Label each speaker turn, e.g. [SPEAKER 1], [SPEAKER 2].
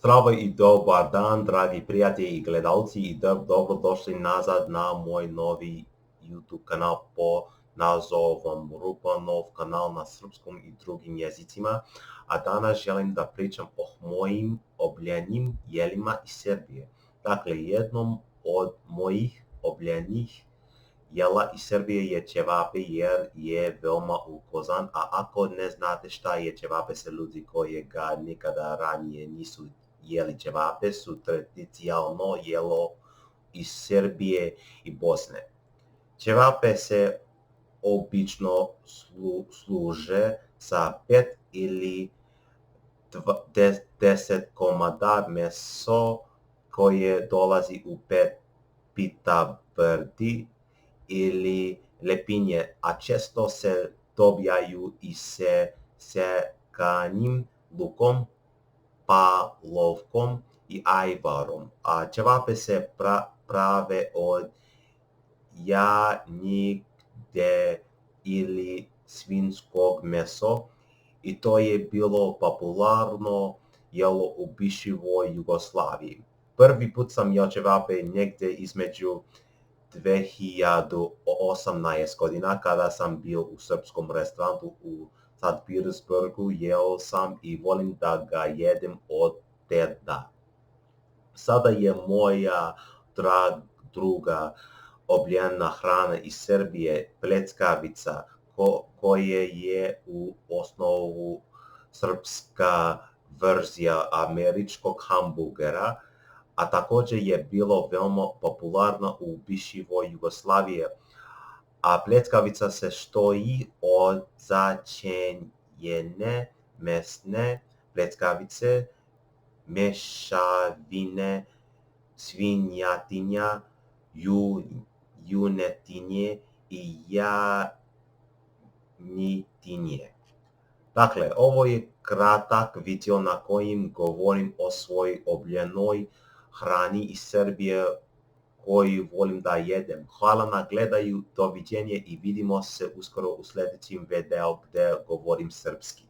[SPEAKER 1] Zdravo i dobar dan, dragi prijatelji i gledalci, i dobrodošli nazad na moj novi YouTube kanal pod nazovom Rupanov kanal na srpskom i drugim jezicima. A danas želim da pričam o mojim omiljenim jelima iz Srbije. Dakle, jednom od mojih omiljenih jela iz Srbije je ćevapi jer je veoma ukusan, a ako ne znate šta je ćevapi, se ljudi koji ga nikada ranije nisu jeli ćevape su tradicionalno jelo iz Srbije i Bosne. Ćevape se obično služe sa 5 ili 10 komada meso koje dolazi u pita brdi ili lepinje, a često se dobijaju i se sekanim lukom, palovkom i ajvarom. A ćevape se prave od janjide ili svinjskog mesa i to je bilo popularno jelo u bivšoj Jugoslaviji. Prvi put sam jeo ćevape negdje između 2018 godina kada sam bio u srpskom restoranu u St. Petersburgu, jeo sam i volim da ga jedem od tada. Sada je moja druga omiljena hrana iz Srbije pleckavica, koja je u osnovu srpska verzija američkog hamburgera, a također je bilo veoma popularno u bivšoj Jugoslaviji. A pleckavica se stoji od začinjene mesne pleckavice, mešavine svinjatinja, junetinje i janjitinje. Dakle, ovo je kratak video na kojem govorim o svojoj omiljenoj hrani iz Srbije koju volim da jedem. Hvala na gledaju, doviđenje i vidimo se uskoro u sljedećem videu gdje govorim srpski.